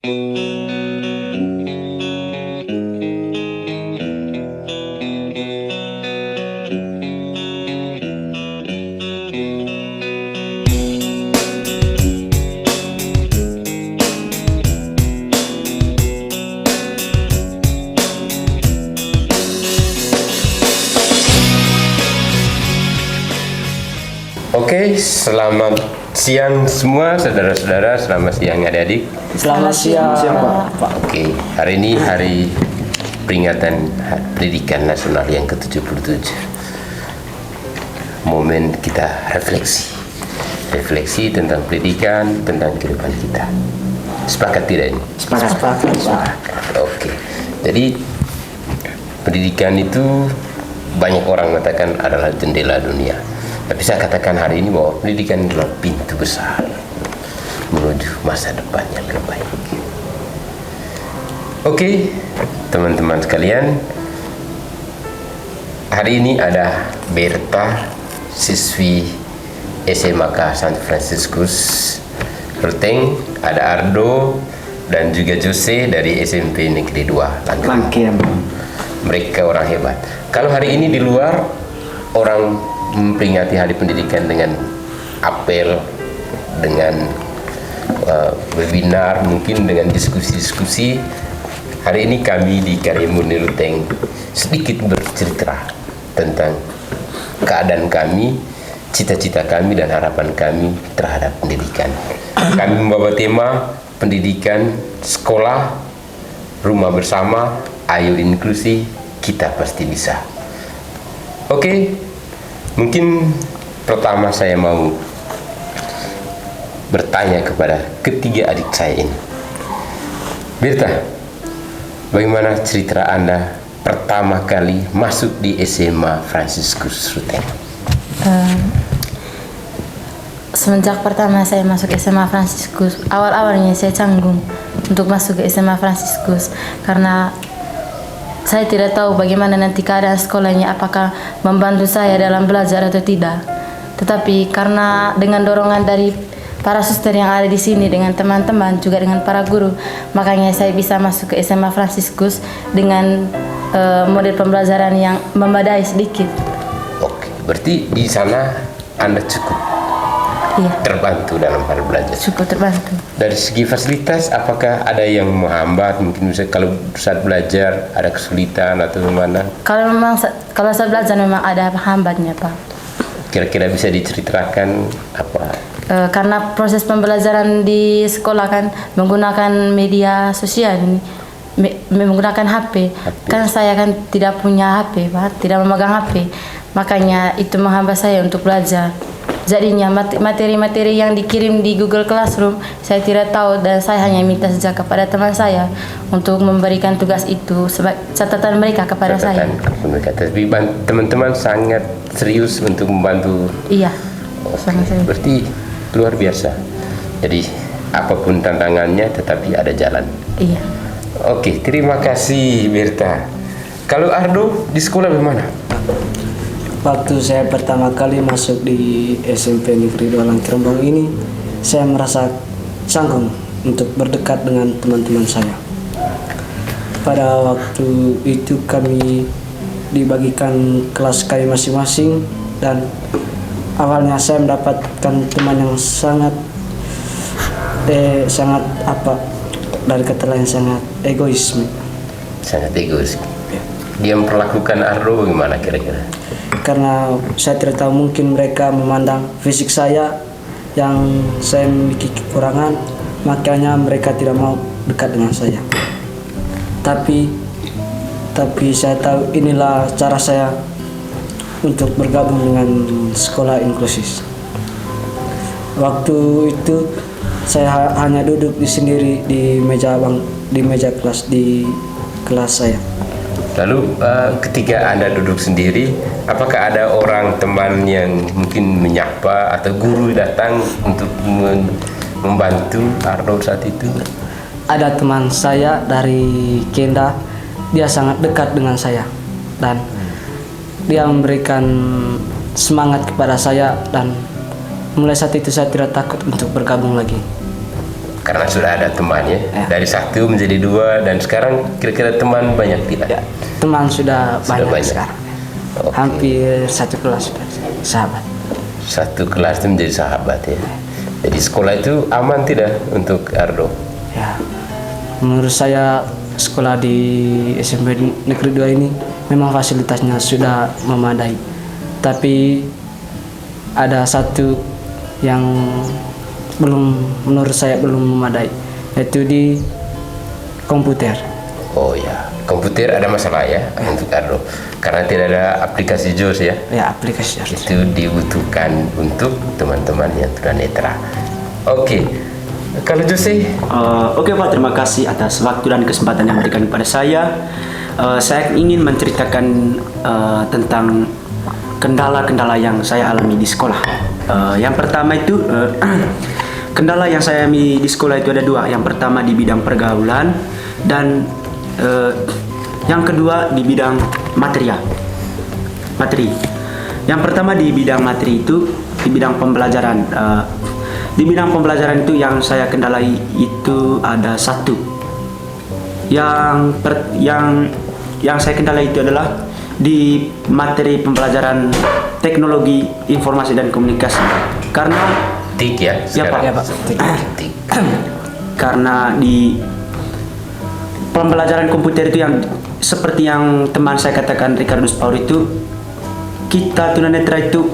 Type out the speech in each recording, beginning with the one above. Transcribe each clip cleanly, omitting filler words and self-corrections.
Oke, selamat siang semua saudara-saudara, selamat siang adik-adik. Selamat siang, Pak. Oke, hari ini hari peringatan Pendidikan Nasional yang ke-77. Momen kita refleksi tentang pendidikan, tentang kehidupan kita. Sepakat tidak ini? Sepakat. Oke, jadi pendidikan itu banyak orang mengatakan adalah jendela dunia. Tapi saya katakan hari ini bahwa pendidikan adalah pintu besar menuju masa depan yang lebih baik. Oke, teman-teman sekalian, hari ini ada Berta, siswi SMK San Franciscus Ruteng, ada Ardo, dan juga Jose dari SMP Negeri 2 Langkem. Mereka orang hebat. Kalau hari ini di luar, orang memperingati Hari Pendidikan dengan apel, dengan webinar, mungkin dengan diskusi-diskusi. Hari ini kami di Karimuni Ruteng sedikit bercerita tentang keadaan kami, cita-cita kami dan harapan kami terhadap pendidikan. Kami membawa tema pendidikan, sekolah, rumah bersama, ayo inklusi, kita pasti bisa. Oke, mungkin pertama saya mau bertanya kepada ketiga adik saya ini. Berta, bagaimana cerita Anda pertama kali masuk di SMA Franciscus Ruteng? Semenjak pertama saya masuk SMA Franciscus, awal-awalnya saya canggung untuk masuk ke SMA Franciscus karena saya tidak tahu bagaimana nanti keadaan sekolahnya, apakah membantu saya dalam belajar atau tidak. Tetapi karena dengan dorongan dari para suster yang ada di sini, dengan teman-teman, juga dengan para guru, makanya saya bisa masuk ke SMA Franciscus dengan model pembelajaran yang memadai sedikit. Oke, berarti di sana Anda cukup terbantu dalam hal belajar. Cukup terbantu. Dari segi fasilitas, apakah ada yang menghambat? Mungkin bisa kalau saat belajar ada kesulitan atau gimana? Kalau saat belajar memang ada hambatnya, Pak. Kira-kira bisa diceritakan apa? Karena proses pembelajaran di sekolah kan menggunakan media sosial, menggunakan HP. Kan saya kan tidak punya HP, Pak, tidak memegang HP. Makanya itu menghambat saya untuk belajar. Jadinya materi-materi yang dikirim di Google Classroom saya tidak tahu, dan saya hanya minta saja kepada teman saya untuk memberikan tugas itu sebagai catatan mereka kepada saya. Tapi teman-teman sangat serius untuk membantu. Iya, sangat serius. Berarti luar biasa. Jadi apapun tantangannya tetapi ada jalan. Iya. Oke, terima kasih Berta. Kalau Ardo di sekolah bagaimana? Waktu saya pertama kali masuk di SMP Negeri 2 Langkem ini, saya merasa canggung untuk berdekat dengan teman-teman saya. Pada waktu itu kami dibagikan kelas kami masing-masing, dan awalnya saya mendapatkan teman yang sangat dari kata lain sangat egois. Sangat egois. Dia memperlakukan Ardo bagaimana kira-kira? Karena saya tidak tahu, mungkin mereka memandang fisik saya yang saya memiliki kekurangan, makanya mereka tidak mau dekat dengan saya. Tapi saya tahu inilah cara saya untuk bergabung dengan sekolah inklusif. Waktu itu saya hanya duduk sendiri di meja kelas di kelas saya. Lalu ketika Anda duduk sendiri, apakah ada orang teman yang mungkin menyapa atau guru datang untuk membantu Ardo saat itu? Ada teman saya dari Kenda, dia sangat dekat dengan saya dan dia memberikan semangat kepada saya, dan mulai saat itu saya tidak takut untuk bergabung lagi. karena sudah ada temannya Ya. dari 1 menjadi 2 dan sekarang kira-kira teman banyak tidak? Ya, teman sudah banyak banyak. sekarang. Oke. Hampir satu kelas sudah sahabat. Satu kelas itu menjadi sahabat ya. Jadi sekolah itu aman tidak untuk Ardo? Ya, menurut saya sekolah di SMP Negeri 2 ini memang fasilitasnya sudah memadai. Tapi ada satu yang menurut saya belum memadai, yaitu di komputer. Oh ya, komputer ada masalah ya untuk Ardo karena tidak ada aplikasi JOS ya. Ya, aplikasi Itu dibutuhkan untuk teman-teman yang tunanetra. Oke, kalau Jose, Oke Pak, terima kasih atas waktu dan kesempatan yang diberikan kepada saya. Saya ingin menceritakan tentang kendala-kendala yang saya alami di sekolah. Yang pertama itu kendala yang saya alami di sekolah itu ada 2. Yang pertama di bidang pergaulan dan yang kedua di bidang materi. Yang pertama di bidang materi itu di bidang pembelajaran. Di bidang pembelajaran itu yang saya kendalai itu ada 1. Yang saya kendalai itu adalah di materi pembelajaran teknologi informasi dan komunikasi. Karena TIK ya sekarang. Ya, Pak. TIK. karena di pembelajaran komputer itu yang seperti yang teman saya katakan Ricardo Spaur itu, kita tunanetra itu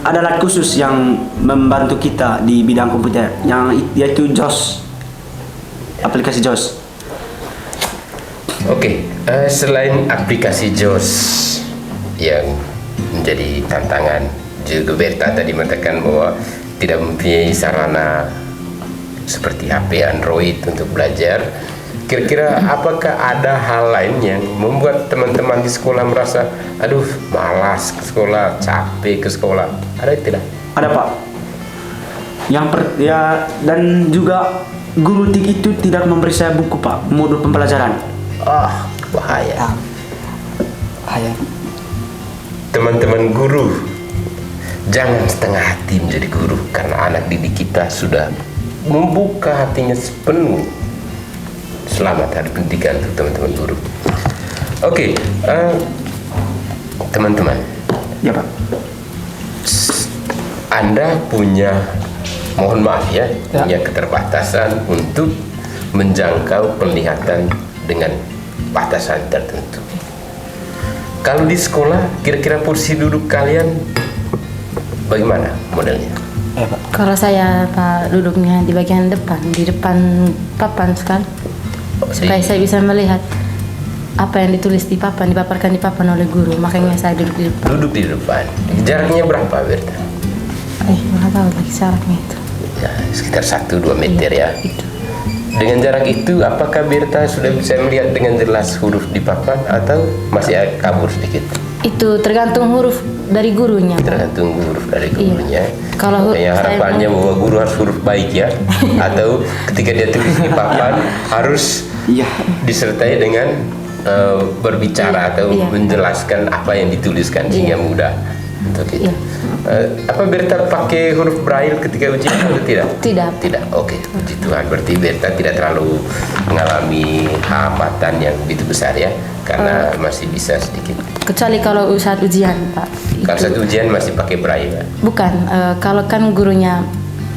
ada alat khusus yang membantu kita di bidang komputer, yang yaitu JOS, aplikasi JOS. Oke, selain aplikasi JOS yang menjadi tantangan, juga Berta tadi mengatakan bahwa tidak mempunyai sarana seperti HP Android untuk belajar. Kira-kira apakah ada hal lain yang membuat teman-teman di sekolah merasa, aduh malas ke sekolah, capek ke sekolah? Ada tidak? Ada Pak. Dan juga guru TIK itu tidak memberi saya buku Pak, modul pembelajaran. Ah, bahaya. Bahaya. Teman-teman guru, jangan setengah hati menjadi guru karena anak didik kita sudah membuka hatinya sepenuh. Selamat Hari Pendidikan untuk teman-teman guru. Oke, teman-teman, Ya Pak. Anda punya, mohon maaf ya, Ya. punya keterbatasan untuk menjangkau penglihatan dengan batasan tertentu. Kalau di sekolah, kira-kira kursi duduk kalian bagaimana modelnya? Pak. Kalau saya Pak duduknya di bagian depan, di depan papan sekali, supaya saya bisa melihat apa yang ditulis di papan, dipaparkan di papan oleh guru. Makanya saya duduk di depan. Duduk di depan. Jaraknya berapa, Berta? Nggak tahu lagi jaraknya itu. Ya, sekitar 1-2 meter ya. Itu. Dengan jarak itu, apakah Berta sudah bisa melihat dengan jelas huruf di papan atau masih kabur sedikit? Itu tergantung huruf dari gurunya. Pak. Tergantung huruf dari gurunya. Kalau Makanya saya harapannya bahwa guru harus huruf baik ya. Atau ketika dia tulis di papan harus Iya. disertai dengan berbicara atau Iya. menjelaskan apa yang dituliskan sehingga mudah untuk itu. Iya. Apa Berta pakai huruf braille ketika ujian atau tidak? Tidak. Tidak. Oke, puji Tuhan. Berarti Berta tidak terlalu mengalami hambatan yang begitu besar ya, karena masih bisa sedikit. Kecuali kalau saat ujian, Pak. Kalau Itu. satu ujian masih pakai braille. Bukan, kalau kan gurunya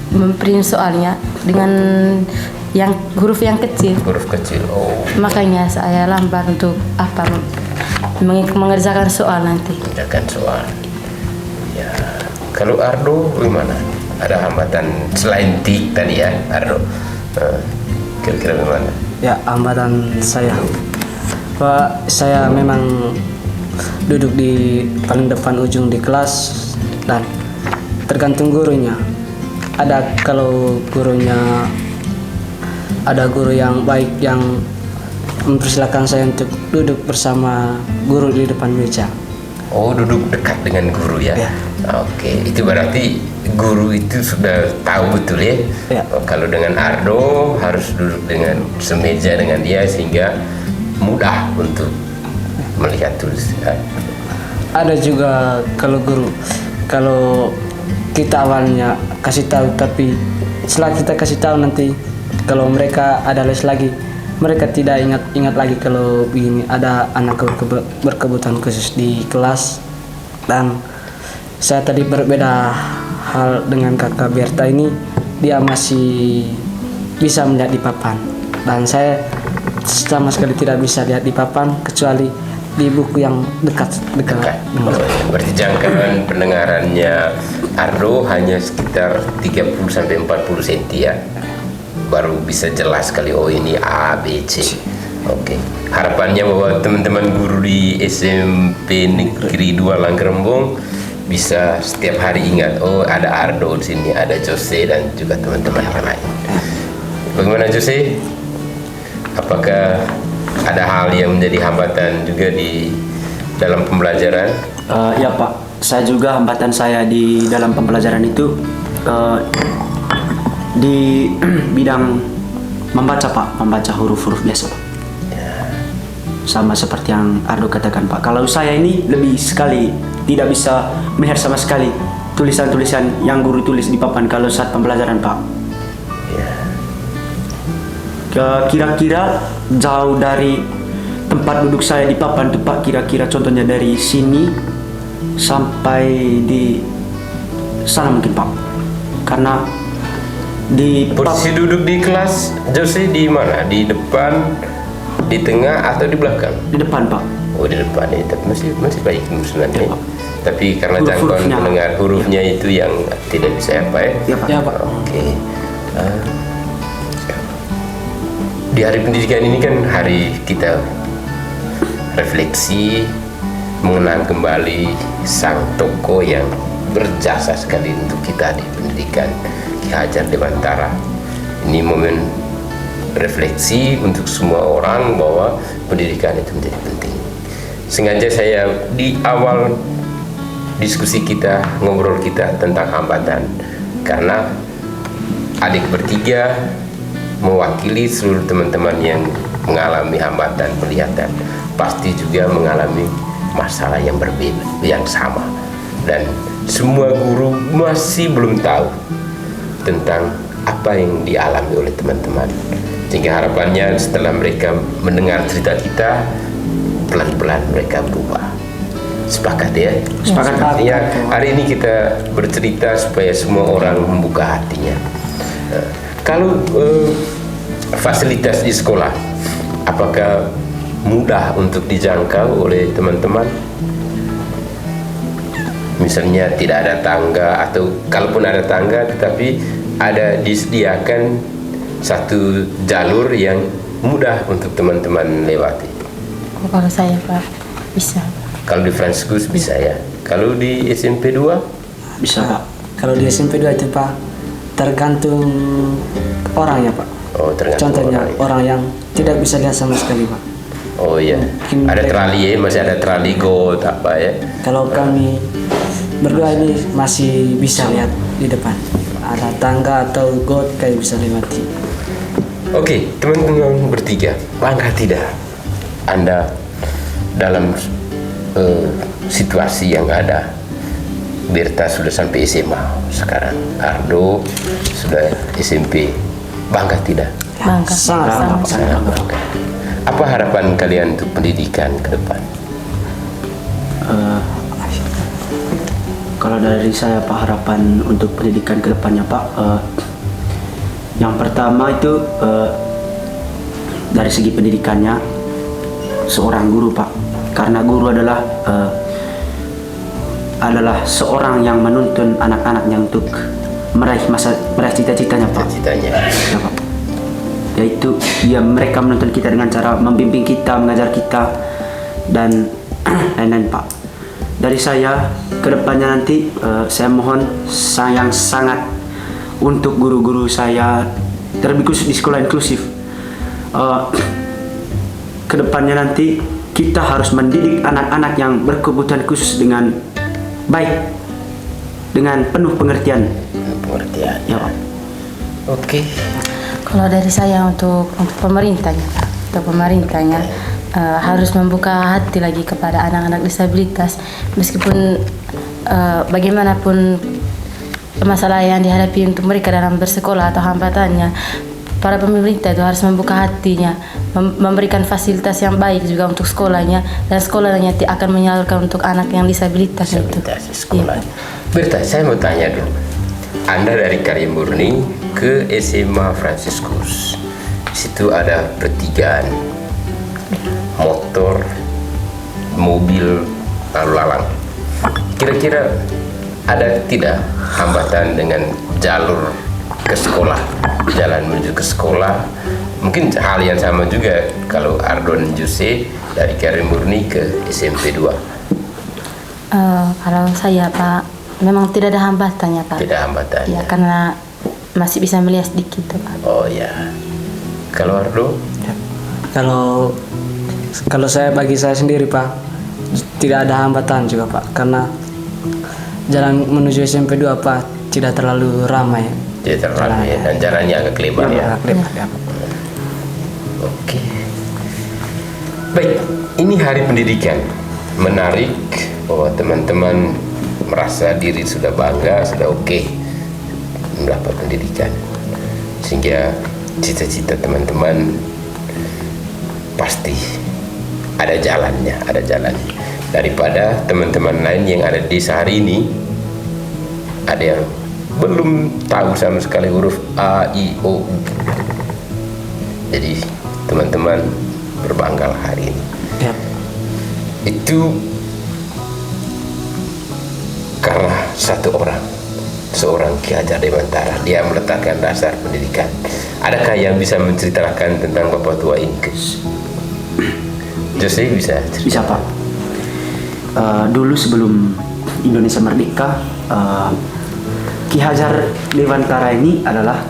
memprint soalnya dengan yang huruf yang kecil, Huruf kecil. Oh, makanya saya lambat untuk mengerjakan soal nanti. mengerjakan soal. Ya, kalau Ardo gimana? Ada hambatan selain TIK tadi ya, Ardo? Kira-kira gimana? Ya, hambatan saya. Pak, saya memang duduk di paling depan ujung di kelas dan tergantung gurunya. Kalau gurunya ada guru yang baik yang mempersilahkan saya untuk duduk bersama guru di depan meja. Oh, duduk dekat dengan guru ya? Ya. Oke, itu berarti guru itu sudah tahu betul ya? Ya. Oh, kalau dengan Ardo harus duduk dengan semeja dengan dia sehingga mudah untuk melihat tulisan. Ada juga kalau guru, kalau kita awalnya kasih tahu tapi setelah kita kasih tahu nanti kalau mereka ada les lagi, mereka tidak ingat lagi kalau begini ada anak berkebutuhan khusus di kelas. Dan saya tadi berbeda hal dengan kakak Berta ini, dia masih bisa melihat di papan, dan saya sama sekali tidak bisa lihat di papan kecuali di buku yang dekat. Berarti jangkauan pendengarannya Ardo hanya sekitar 30-40 cm ya, baru bisa jelas sekali oh ini A, B, C. Oke. Harapannya bahwa teman-teman guru di SMP Negeri 2 Langkerembong bisa setiap hari ingat oh ada Ardo di sini, ada Jose dan juga teman-teman yang lain. Bagaimana Jose? Apakah ada hal yang menjadi hambatan juga di dalam pembelajaran? Ya Pak, saya juga hambatan saya di dalam pembelajaran itu di bidang membaca Pak, membaca huruf-huruf biasa Pak. Sama seperti yang Ardo katakan Pak, kalau saya ini lebih sekali tidak bisa melihat sama sekali tulisan-tulisan yang guru tulis di papan kalau saat pembelajaran Pak. Kira-kira jauh dari tempat duduk saya di papan tuh Pak, kira-kira contohnya dari sini sampai di sana mungkin Pak, karena di posisi duduk di kelas Jose di mana? Di depan, di tengah atau di belakang? di depan Pak. Oh di depan ya, tapi masih baik sebenarnya. Ya, Pak. Tapi karena jangkauan Huruf-hurufnya. mendengar hurufnya itu yang tidak bisa apa ya? Ya Pak. Ya Pak. Oke. Di hari pendidikan ini kan hari kita refleksi, mengenang kembali sang tokoh yang berjasa sekali untuk kita di pendidikan, Ki Hajar Dewantara. Ini momen refleksi untuk semua orang bahwa pendidikan itu menjadi penting. Sengaja saya di awal diskusi kita, ngobrol kita tentang hambatan, karena adik bertiga mewakili seluruh teman-teman yang mengalami hambatan penglihatan, pasti juga mengalami masalah yang berbeda, yang sama, dan semua guru masih belum tahu tentang apa yang dialami oleh teman-teman. Sehingga harapannya setelah mereka mendengar cerita kita, pelan-pelan mereka berubah. Sepakat ya? Sepakat. Artinya hari ini kita bercerita supaya semua orang membuka hatinya. Kalau fasilitas di sekolah, apakah mudah untuk dijangkau oleh teman-teman? Misalnya tidak ada tangga, atau kalaupun ada tangga tetapi ada disediakan satu jalur yang mudah untuk teman-teman lewati. Kalau saya Pak bisa. Kalau di Franskus bisa ya. Kalau di SMP 2 Bisa Pak. Kalau di SMP 2 itu Pak, tergantung orangnya Pak. oh tergantung Contohnya orang ya. orang yang tidak bisa lihat sama sekali Pak. Oh iya, Mungkin ada mereka- trali ya, masih ada trali gold apa ya. Kalau kami berdua ini masih bisa lihat di depan. Ada tangga atau got kayak bisa lewati. Oke, teman-teman bertiga, bangga tidak Anda dalam situasi yang ada? Berta sudah sampai SMA sekarang, Ardo sudah SMP. Bangga tidak? Bangga. Sangat. Sangat bangga. Apa harapan kalian untuk pendidikan ke depan? Kalau dari saya Pak, harapan untuk pendidikan ke depannya Pak, yang pertama itu dari segi pendidikannya seorang guru Pak, karena guru adalah seorang yang menuntun anak-anaknya untuk meraih cita-citanya Pak. Cita-citanya. Ya, Pak. Yaitu mereka menuntun kita dengan cara membimbing kita, mengajar kita, dan lain-lain Pak. Dari saya kedepannya nanti saya mohon sayang sangat untuk guru-guru saya, terlebih khusus di sekolah inklusif. Kedepannya nanti kita harus mendidik anak-anak yang berkebutuhan khusus dengan baik, dengan penuh pengertian. Pengertian. Ya Pak. Oke. Kalau dari saya untuk pemerintahnya, Pak. Untuk pemerintahnya harus membuka hati lagi kepada anak-anak disabilitas, meskipun bagaimanapun masalah yang dihadapi untuk mereka dalam bersekolah atau hambatannya, para pemerintah itu harus membuka hatinya, memberikan fasilitas yang baik juga untuk sekolahnya, dan sekolahnya akan menyalurkan untuk anak yang disabilitas itu. Disabilitas sekolah. Berta, saya mau tanya dulu. Anda dari Karya Murni ke SMA Fransiskus. Situ ada pertigaan, motor, mobil, lalu lalang. Kira-kira ada tidak hambatan dengan jalur ke sekolah, jalan menuju ke sekolah? Mungkin hal yang sama juga kalau Ardon Jose dari Karya Murni ke SMP 2. Kalau saya Pak, memang tidak ada hambatannya Pak. Tidak hambatannya. Ya, karena masih bisa melihat sedikit Pak. Oh ya. Kalau Ardo? Kalau bagi saya sendiri Pak, tidak ada hambatan juga Pak, karena jalan menuju SMP 2 Pak tidak terlalu ramai. Tidak terlalu ramai ya, dan jalannya agak lebar ya. Oke. Baik, ini hari pendidikan. Menarik bahwa teman-teman merasa diri sudah bangga, sudah oke mendapat pendidikan. Sehingga cita-cita teman-teman pasti ada jalannya. Daripada teman-teman lain yang ada di hari ini, ada yang belum tahu sama sekali huruf A, I, O, U. Jadi teman-teman berbanggalah hari ini. Ya. Itu karena seorang Ki Hajar Dewantara, dia meletakkan dasar pendidikan. Adakah yang bisa menceritakan tentang Bapak tua ini? Jose bisa cerita? Bisa Pak. Dulu sebelum Indonesia merdeka, Ki Hajar Dewantara ini adalah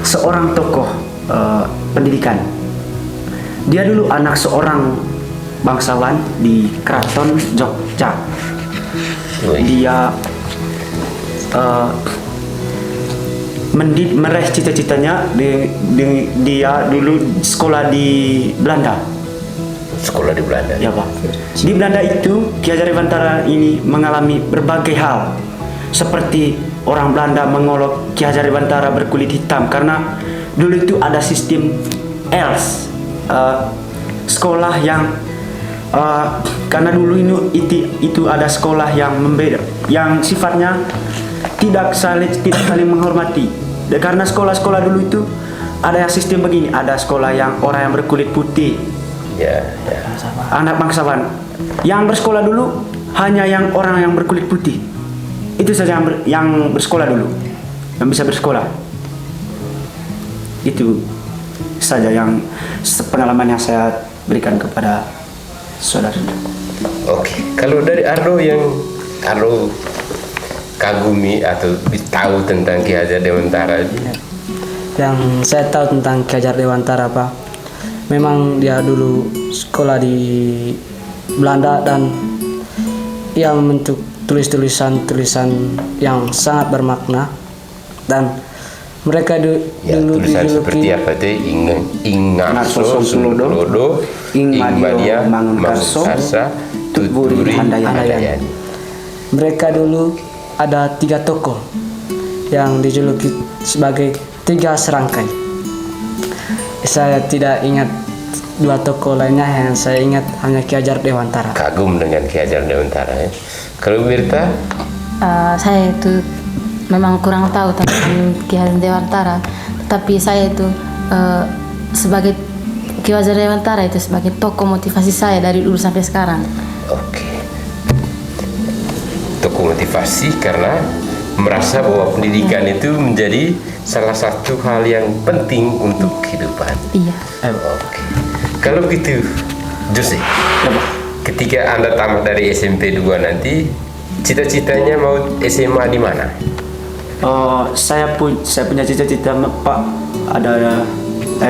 seorang tokoh pendidikan. Dia dulu anak seorang bangsawan di Keraton Jogja. Dia meraih cita-citanya. Dia dulu sekolah di Belanda. Sekolah di Belanda. Ya Pak. Di Belanda itu Ki Hajar Dewantara ini mengalami berbagai hal, seperti orang Belanda mengolok Ki Hajar Dewantara berkulit hitam karena dulu itu ada sistem ELS, sekolah yang karena dulu itu ada sekolah yang membeda, yang sifatnya tidak saling menghormati. Dan karena sekolah-sekolah dulu itu ada yang sistem begini, ada sekolah yang orang yang berkulit putih, Ya. anak bangsawan. Yang bersekolah dulu hanya yang orang yang berkulit putih. Itu saja yang bersekolah dulu, yang bisa bersekolah. Itu saja yang pengalaman yang saya berikan kepada saudara. Oke, kalau dari Ardo yang Ardo kagumi atau tahu tentang Ki Hajar Dewantara, Yang saya tahu tentang Ki Hajar Dewantara Pak, memang dia dulu sekolah di Belanda dan ia membentuk tulisan yang sangat bermakna, dan mereka ya, dulu tulisan seperti dijuluki apa itu? Ingarso Sulodo, Ingmadia Mangkarsa, Tuturi Handayani. Mereka dulu ada 3 tokoh yang dijuluki sebagai 3 serangkai. Saya tidak ingat 2 tokoh lainnya, yang saya ingat hanya Ki Hajar Dewantara. Kagum dengan Ki Hajar Dewantara ya. Kalau Wirta? Saya itu memang kurang tahu tentang Ki Hajar Dewantara, tapi saya itu sebagai Ki Hajar Dewantara itu sebagai tokoh motivasi saya dari dulu sampai sekarang. Oke. Tokoh motivasi karena merasa bahwa pendidikan itu menjadi salah satu hal yang penting untuk kehidupan. Iya. Oke. Kalau begitu, Jose, ketika Anda tamat dari SMP 2 nanti, cita-citanya mau SMA di mana? Saya punya cita-cita Pak,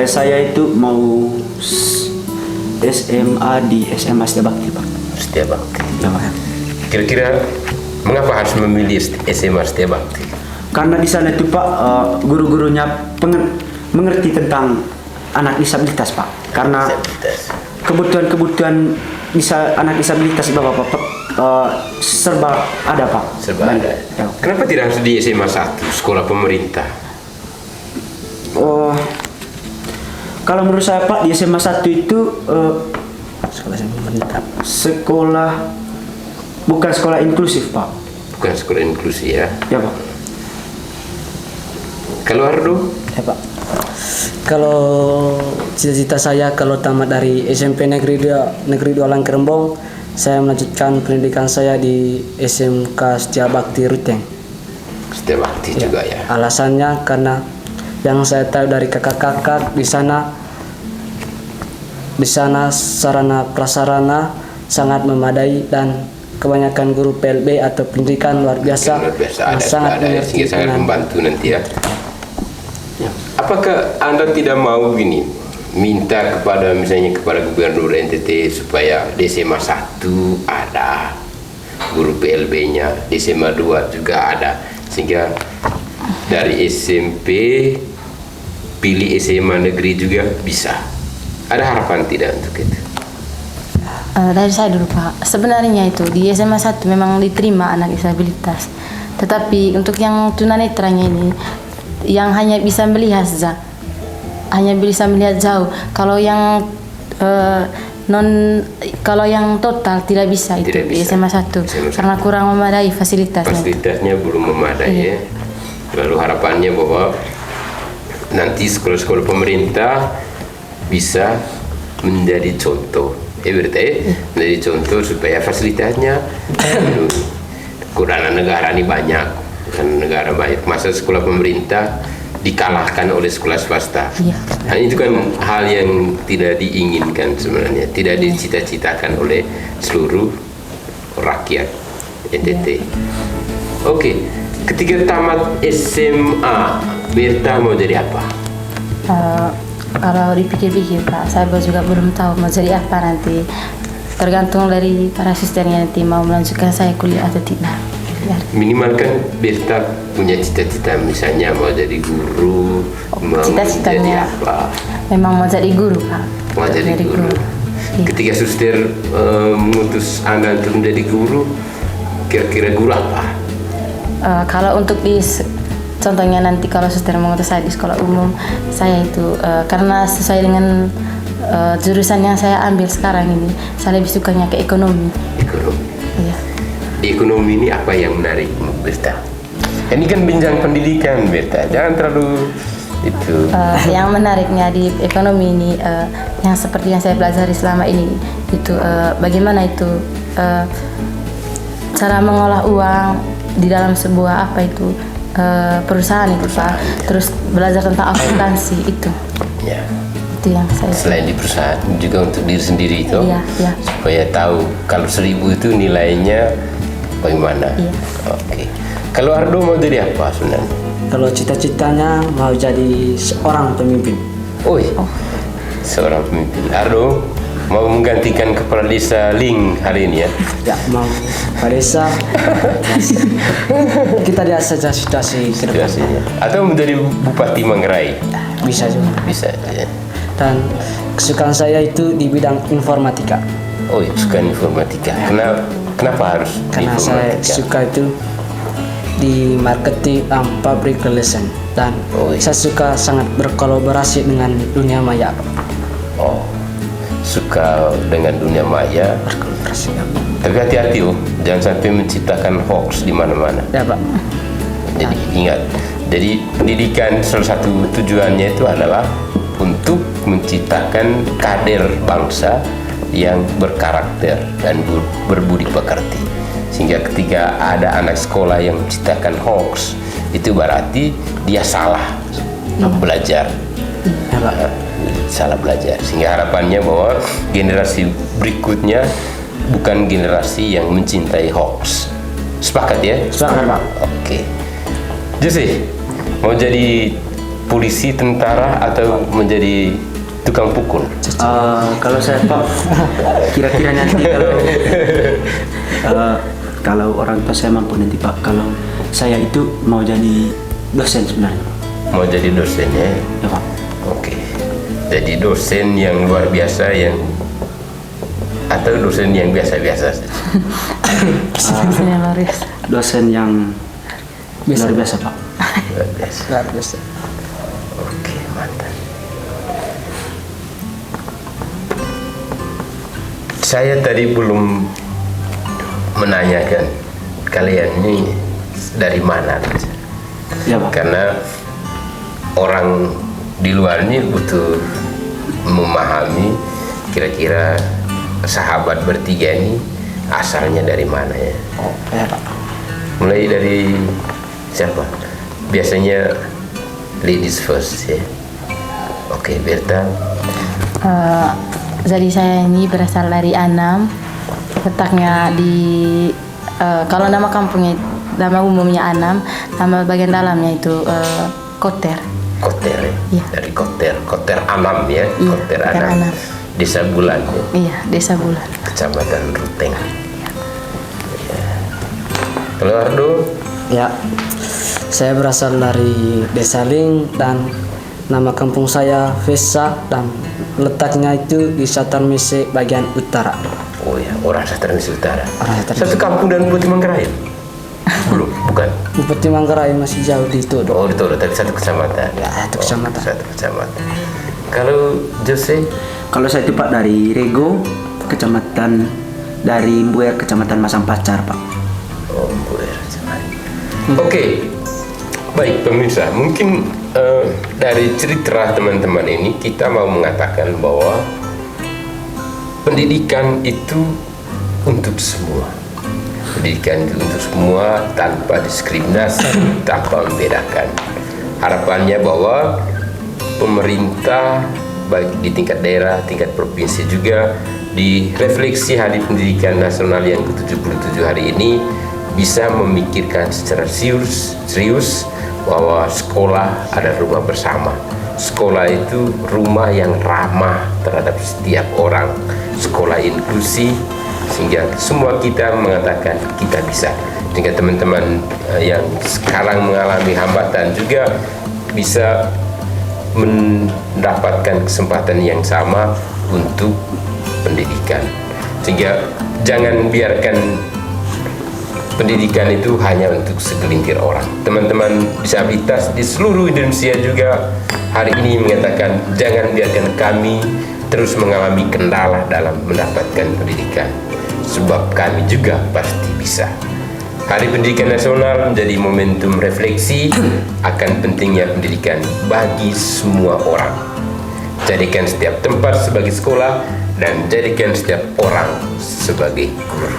saya itu mau SMA di SMA Setia Bakti Pak. Setia Bakti. Ya, Pak. Kira-kira mengapa harus memilih SMA Setia Bakti? Karena di sana itu Pak, guru-gurunya mengerti tentang anak disabilitas Pak. Karena kebutuhan anak disabilitas Bapak serba ada Pak. Serba ada. Ya. Kenapa tidak harus di SMA 1, sekolah pemerintah? Kalau menurut saya Pak, di SMA 1 itu Sekolah yang pemerintah. sekolah bukan sekolah inklusif Pak. Bukan sekolah inklusi ya. Ya Pak. Kalau Ardo, Ya Pak. Kalau cita-cita saya kalau tamat dari SMP Negeri 2 Langkerembong, saya melanjutkan pendidikan saya di SMK Setia Bakti Ruteng. setiap bakti juga ya. Alasannya karena yang saya tahu dari kakak-kakak di sana sarana prasarana sangat memadai dan kebanyakan guru PLB atau pendidikan luar biasa Luar biasa yang ada, sangat ada ya, mengerti sehingga sangat dengan membantu nanti ya. Ya. Apakah Anda tidak mau gini minta misalnya kepada Gubernur NTT supaya di SMA 1 ada guru PLB-nya, di SMA 2 juga ada, sehingga dari SMP pilih SMA negeri juga bisa. Ada harapan tidak untuk itu? Dari saya dulu Pak, sebenarnya itu di SMA 1 memang diterima anak disabilitas, tetapi untuk yang tunanetranya ini yang hanya bisa melihat saja, hanya bisa melihat jauh. Kalau yang kalau yang total tidak bisa itu Tidak di bisa. SMA 1 karena kurang memadai fasilitasnya. Fasilitasnya belum memadai Iya. ya. Lalu harapannya bahwa nanti sekolah-sekolah pemerintah bisa menjadi contoh, berarti menjadi contoh supaya fasilitasnya kurang negara ini banyak, kan negara banyak, masa sekolah pemerintah dikalahkan oleh sekolah swasta. Iya. Nah, itu kan hal yang tidak diinginkan sebenarnya, tidak dicita-citakan oleh seluruh rakyat NTT. Oke, ketika tamat SMA, Berta mau jadi apa? Kalau dipikir-pikir Pak, saya juga belum tahu mau jadi apa nanti. Tergantung dari para asistennya nanti mau melanjutkan saya kuliah atau tidak. Ya. Minimal kan Berta punya cita-cita, misalnya mau jadi guru, mau jadi Cita-citanya apa? memang mau jadi guru Pak. Mau jadi guru. Iya. Ketika suster mengutus Anda untuk menjadi guru, kira-kira guru apa? Kalau untuk contohnya nanti kalau suster mengutus saya di sekolah umum, saya itu karena sesuai dengan jurusan yang saya ambil sekarang ini, saya lebih sukanya ke ekonomi. Ekonomi. Iya. Di ekonomi ini apa yang menarik Berta? Ini kan jenjang pendidikan Berta, jangan terlalu itu. Yang menariknya di ekonomi ini, yang seperti yang saya pelajari selama ini, itu bagaimana itu cara mengolah uang di dalam sebuah apa itu perusahaan itu Pak. Terus belajar tentang akuntansi itu. Ya. Itu yang saya. Selain di perusahaan juga untuk diri sendiri itu, Iya, iya. supaya tahu kalau 1000 itu nilainya bagaimana. Iya. Oke. Kalau Ardo mau jadi apa sebenarnya? kalau cita-citanya mau jadi seorang pemimpin. Oi, seorang pemimpin. Ardo mau menggantikan kepala desa Ling hari ini ya? Ya mau Pak Desa kita lihat saja situasi ke depan. Situasinya. Atau menjadi Bupati Manggarai? Bisa juga. Bisa. Ya. Dan kesukaan saya itu di bidang informatika. Oh, suka informatika. Kenapa harus di Karena saya informatika? suka itu di marketing public relation dan Oh, iya. saya suka sangat berkolaborasi dengan dunia maya. Oh, suka dengan dunia maya. Berkolaborasi. Tapi hati-hati jangan sampai menciptakan hoax di mana-mana. Ya Pak. Jadi ingat, jadi pendidikan salah satu tujuannya itu adalah untuk menciptakan kader bangsa yang berkarakter dan berbudi pekerti. Sehingga ketika ada anak sekolah yang menciptakan hoax, itu berarti dia salah belajar. Ya Pak. Salah belajar. Sehingga harapannya bahwa generasi berikutnya bukan generasi yang mencintai hoax. Sepakat ya? Sepakat Pak. Oke. Jose, mau jadi polisi, tentara, atau menjadi tukang pukul? Kalau saya Pak, kira-kira nanti kalau orang tua saya mampu nanti Pak, kalau saya itu mau jadi dosen sebenarnya. Mau jadi dosen ya? Ya Pak. Oke. Jadi dosen yang luar biasa atau dosen yang biasa-biasa? Saya Loris. Dosen yang Biasa. luar biasa Pak. Luar biasa. Luar biasa. Oke, mantap. saya tadi belum menanyakan kalian ini dari mana, Ya Pak. karena orang di luar ini butuh memahami kira-kira sahabat bertiga ini asalnya dari mana ya. Oh, ya Pak. Mulai dari siapa? Biasanya ladies first ya. Oke, Berta. Jadi saya ini berasal dari Anam, letaknya di kalau nama kampungnya, nama umumnya Anam, nama bagian dalamnya itu Koter. Koter ya? Iya. Dari Koter Anam ya. Iya, Koter Koter Anam. Anam. Desa Bulan ya. Iya, Desa Bulan. Kecamatan Ruteng. Ya. Kalau Ardo, Ya, saya berasal dari Desa Ling dan nama kampung saya Vesa dan letaknya itu di Satarmise bagian utara. oh ya, orang Satarnis Utara. Orang Satarnis. Satu kampung dan Bupati Manggarai. Belum, bukan. Bupati Manggarai masih jauh di itu. Oh, itu tapi satu kecamatan. Ya, satu kecamatan. Satu kecamatan. Kalau Jose, Kalau saya itu Pak dari Rego, kecamatan dari Mbuer, kecamatan Masang Pacar Pak. oh, Oke, baik pemirsa, mungkin dari cerita teman-teman ini kita mau mengatakan bahwa pendidikan itu untuk semua. Pendidikan itu untuk semua tanpa diskriminasi, tanpa membedakan. Harapannya bahwa pemerintah baik di tingkat daerah, tingkat provinsi juga di refleksi Hari Pendidikan Nasional yang ke-77 hari ini bisa memikirkan secara serius bahwa sekolah adalah rumah bersama. Sekolah itu rumah yang ramah terhadap setiap orang. Sekolah inklusi sehingga semua kita mengatakan kita bisa. Sehingga teman-teman yang sekarang mengalami hambatan juga bisa mendapatkan kesempatan yang sama untuk pendidikan. Sehingga jangan biarkan pendidikan itu hanya untuk segelintir orang. Teman-teman disabilitas di seluruh Indonesia juga hari ini mengatakan jangan biarkan kami terus mengalami kendala dalam mendapatkan pendidikan, sebab kami juga pasti bisa. Hari Pendidikan Nasional menjadi momentum refleksi akan pentingnya pendidikan bagi semua orang. Jadikan setiap tempat sebagai sekolah dan jadikan setiap orang sebagai guru.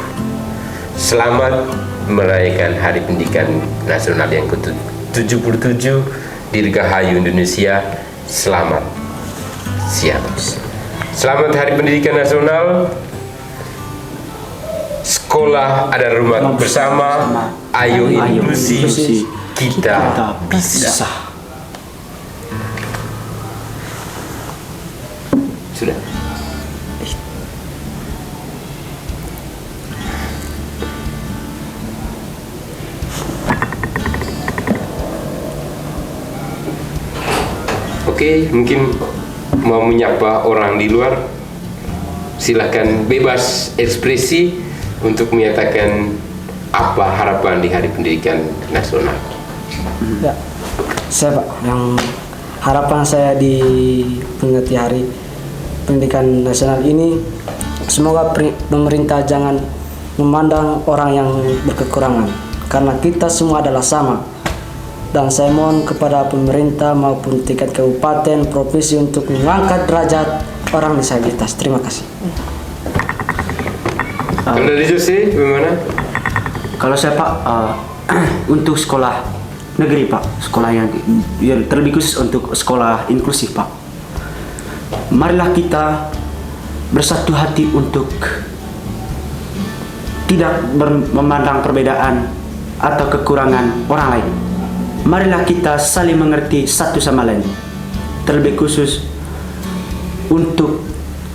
Selamat merayakan Hari Pendidikan Nasional yang ke-77 Dirgahayu Indonesia. Selamat siang. Selamat Hari Pendidikan Nasional. Sekolah ada rumah bersama. Ayo inklusi, kita bisa. Sudah. Oke, mungkin mau menyapa orang di luar, silakan bebas ekspresi untuk menyatakan apa harapan di Hari Pendidikan Nasional. Ya, saya Pak, yang harapan saya di peringati Hari Pendidikan Nasional ini, semoga pemerintah jangan memandang orang yang berkekurangan, karena kita semua adalah sama. Dan saya mohon kepada pemerintah maupun tingkat kabupaten, provinsi untuk mengangkat derajat orang disabilitas. Terima kasih. Kalau dari Jose, bagaimana? Kalau saya Pak, untuk sekolah negeri Pak, sekolah yang terlebih khusus untuk sekolah inklusif Pak. Marilah kita bersatu hati untuk tidak memandang perbedaan atau kekurangan orang lain. Marilah kita saling mengerti satu sama lain. Terlebih khusus untuk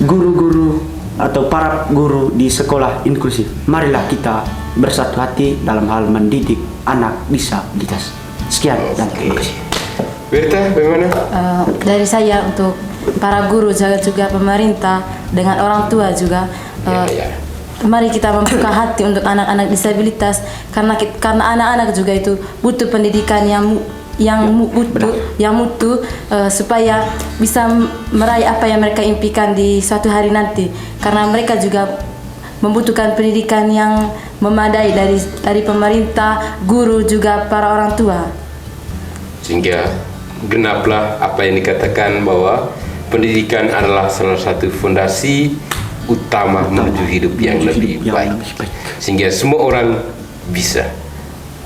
guru-guru atau para guru di sekolah inklusif. Marilah kita bersatu hati dalam hal mendidik anak disabilitas. Sekian dan terima kasih. Berta, bagaimana? Dari saya untuk para guru juga pemerintah dengan orang tua juga. Mari kita membuka hati untuk anak-anak disabilitas karena anak-anak juga itu butuh pendidikan yang yang mutu supaya bisa meraih apa yang mereka impikan di suatu hari nanti, karena mereka juga membutuhkan pendidikan yang memadai dari pemerintah, guru, juga para orang tua. Sehingga genaplah apa yang dikatakan bahwa pendidikan adalah salah satu fondasi utama menuju hidup yang lebih baik. Sehingga semua orang bisa.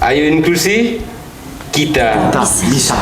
Ayo inklusi, kita bisa.